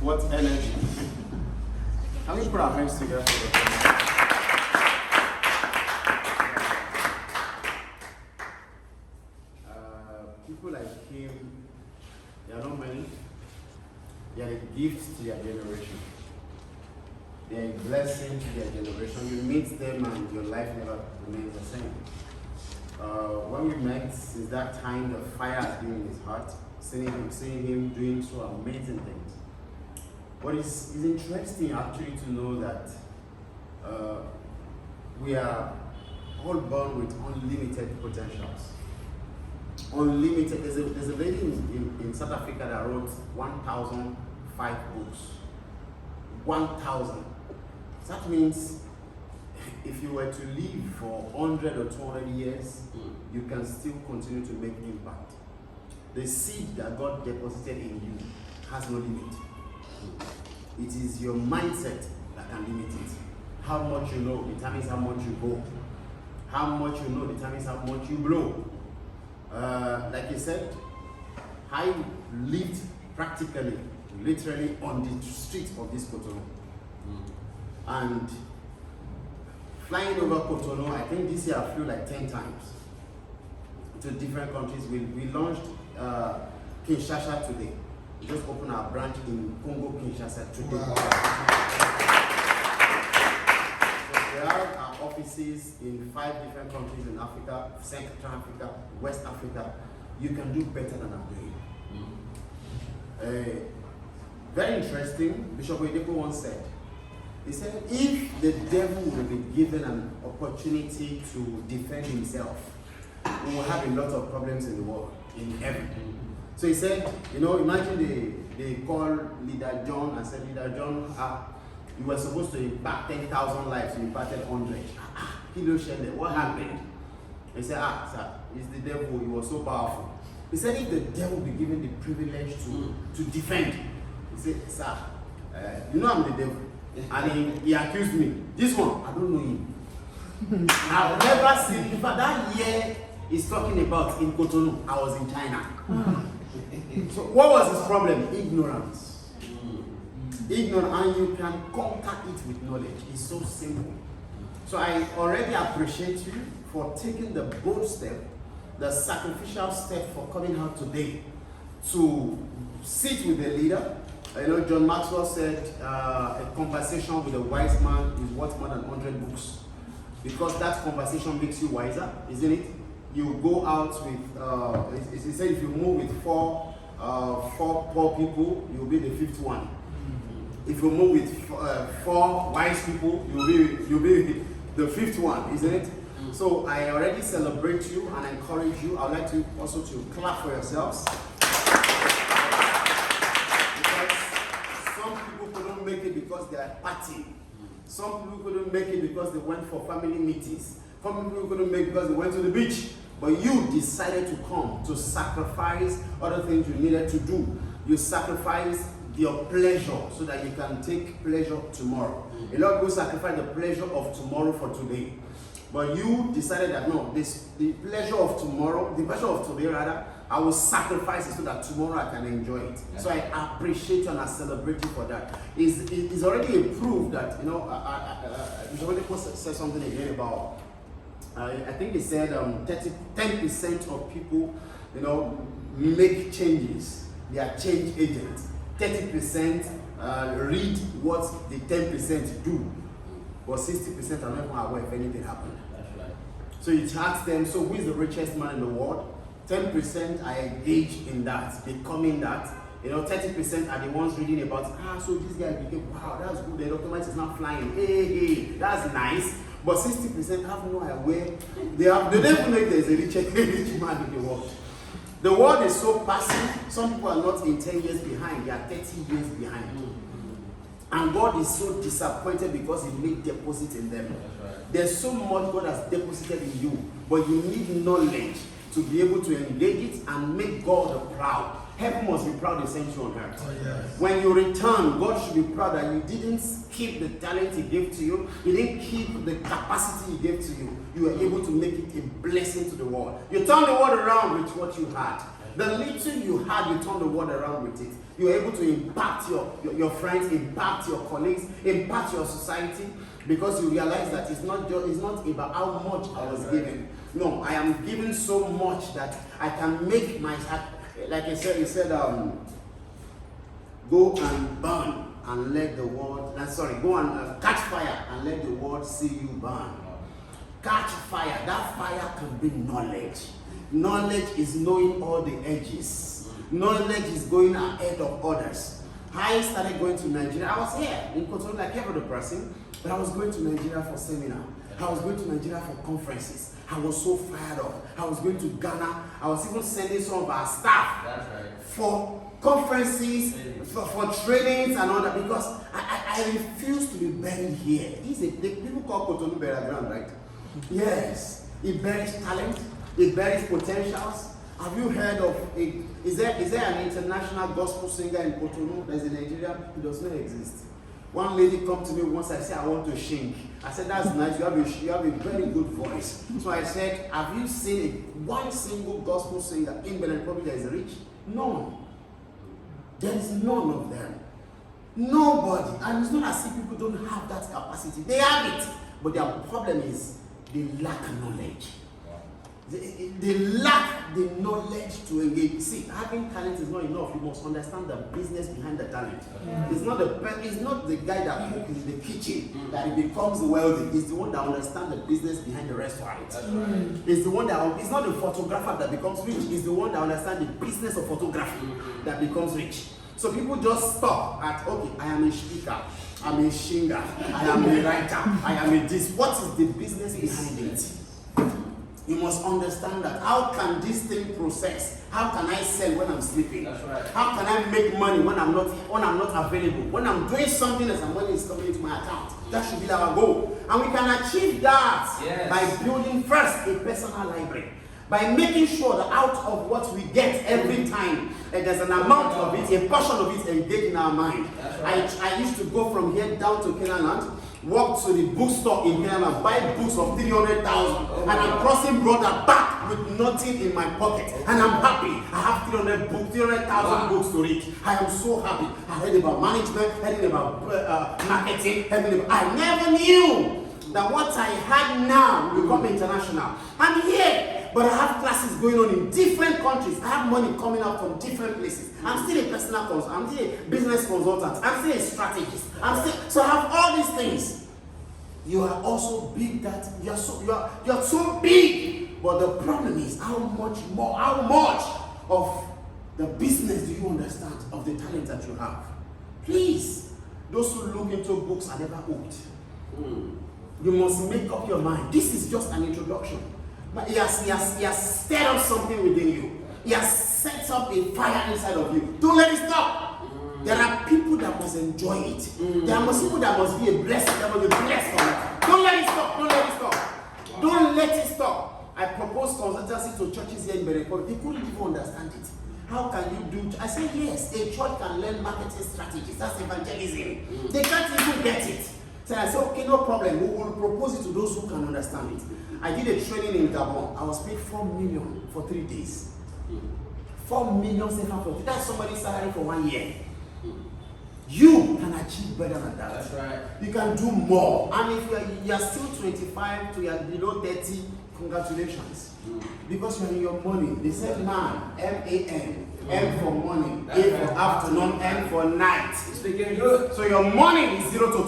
What energy. Can we put our hands together for the people like him, they are not many. They are a gift to their generation. They are a blessing to their generation. You meet them and your life never remains the same. When we met, since that time, the fire has been in his heart, seeing him doing so amazing things. But it's interesting actually to know that we are all born with unlimited potentials. Unlimited. There's a lady in South Africa that wrote 1,005 books. 1,000. That means if you were to live for 100 or 200 years, you can still continue to make impact. The seed that God deposited in you has no limit. It is your mindset that can limit it. How much you know determines how much you go. How much you know determines how much you blow. Like you said, I lived practically, literally on the streets of this Cotonou. And flying over Cotonou, I think this year I flew like 10 times to different countries. We launched Kinshasa today. We just opened our branch in Congo, Kinshasa today. Wow. So we have our offices in 5 different countries in Africa, Central Africa, West Africa. You can do better than I'm doing. Very interesting, Bishop Oladipo once said, he said, if the devil will be given an opportunity to defend himself, we will have a lot of problems in the world, in heaven. So he said, you know, imagine they call Leader John and said, Leader John, you were supposed to impact 10,000 lives, you impacted 100. What happened? He said, sir, it's the devil, he was so powerful. He said, if the devil be given the privilege to defend, he said, sir, you know I'm the devil. And he accused me. This one, I don't know him. I've never seen him. In fact, that year he's talking about in Cotonou, I was in China. So what was his problem? Ignorance. Ignorance, and you can conquer it with knowledge. It's so simple. So I already appreciate you for taking the bold step, the sacrificial step for coming out today to sit with the leader. You know, John Maxwell said a conversation with a wise man is worth more than 100 books. Because that conversation makes you wiser, isn't it? You go out with, he said if you move with four poor people, you'll be the 5th one. If you move with 4 wise people, you'll be the 5th one, isn't it? So I already celebrate you and encourage you. I'd like to also to clap for yourselves. Some people couldn't make it because they are partying. Some people couldn't make it because they went for family meetings. Some people couldn't make it because they went to the beach. But you decided to come to sacrifice other things you needed to do. You sacrificed your pleasure so that you can take pleasure tomorrow. A lot of people sacrifice the pleasure of tomorrow for today. But you decided that no, the pleasure of tomorrow, the pleasure of today rather, I will sacrifice it so that tomorrow I can enjoy it. Yeah. So I appreciate you and I celebrate you for that. It's already a proof that, you know, Oladipo said something again about, I think he said 10% of people, you know, make changes. They are change agents. 30% read what the 10% do. But 60% are not even aware if anything happened. That's right. So you ask them, so who is the richest man in the world? 10% are engaged in that, becoming that. You know, 30% are the ones reading about, so this guy became, wow, that's good, the document is not flying. Hey, that's nice. But 60% have no idea. They don't even know if there's a rich man in the world. The world is so passive. Some people are not in 10 years behind, they are 30 years behind. And God is so disappointed because He made deposit in them. Right. There's so much God has deposited in you, but you need knowledge to be able to engage it and make God proud. Heaven must be proud they sent you on earth. Oh, yes. When you return, God should be proud that you didn't keep the talent He gave to you. You didn't keep the capacity He gave to you. You were able to make it a blessing to the world. You turned the world around with what you had. The little you had, you turned the world around with it. You're able to impact your friends, impact your colleagues, impact your society, because you realize that it's not about how much I was given. No, I am given so much that I can make my, like I said, go and burn and let the world, go and catch fire and let the world see you burn. Catch fire. That fire can bring knowledge. Knowledge is knowing all the edges. Knowledge is going ahead of others. I started going to Nigeria. I was here in Cotonou like every other person, but I was going to Nigeria for seminar. I was going to Nigeria for conferences. I was so fired up. I was going to Ghana. I was even sending some of our staff for conferences, for trainings and all that, because I refuse to be buried here. The people call Cotonou burial ground, right? Yes. It buries talent. It buries potentials. Have you heard of it? Is there an international gospel singer in Cotonou that's in Nigeria? It does not exist. One lady come to me once, I said, I want to sing. I said, that's nice, you have a very good voice. So I said, have you seen one single gospel singer in Benin Republic that is rich? None. There is none of them. Nobody. And it's not as if people don't have that capacity. They have it. But their problem is they lack knowledge. They lack the knowledge to engage. See, having talent is not enough. You must understand the business behind the talent. It's not the guy that cooks in the kitchen that he becomes wealthy. It's the one that understands the business behind the restaurant. It's the one that, it's not the photographer that becomes rich. It's the one that understands the business of photography that becomes rich. So people just stop at, okay, I am a speaker, I'm a singer, I am a writer, I am a this. What is the business behind it? You must understand that. How can this thing process? How can I sell when I'm sleeping? That's right. How can I make money when I'm not available? When I'm doing something as money is coming into my account. That should be our goal. And we can achieve that by building first a personal library. By making sure that out of what we get every time, there's an amount of it, a portion of it engaged in our mind. Right. I used to go from here down to Canaan, walk to the bookstore in Canada, buy books of 300,000, and I'm crossing border back with nothing in my pocket, and I'm happy. I have 300,000 books to read. I am so happy. I heard about management, heard about marketing, I never knew that what I had now will become international. I'm here. But I have classes going on in different countries. I have money coming out from different places. I'm still a personal consultant. I'm still a business consultant. I'm still a strategist. So I have all these things. You are also big that you're so big. But the problem is how much of the business do you understand of the talent that you have? Please, those who look into books are never hooked. You must make up your mind. This is just an introduction. But he has stirred up something within you. He has set up a fire inside of you. Don't let it stop. There are people that must enjoy it. There are people that must be a blessing. That must be blessed from it. Don't let it stop. Don't let it stop. Don't let it stop. I proposed consultancy to churches here in Benin. They couldn't even understand it. How can you do? I said yes. A church can learn marketing strategies. That's evangelism. They can't even get it. So I said, okay, no problem. We will propose it to those who can understand it. I did a training in Gabon. I was paid 4 million for 3 days. 4 million CFA. That's somebody's salary for 1 year. You can achieve better than that. That's right. You can do more. And if you are still 25 to you're below 30, congratulations. Because you're in your money. They said man, M-A-N. M for morning, A for afternoon, N for night. It's speaking good. So your morning is 0 to 12.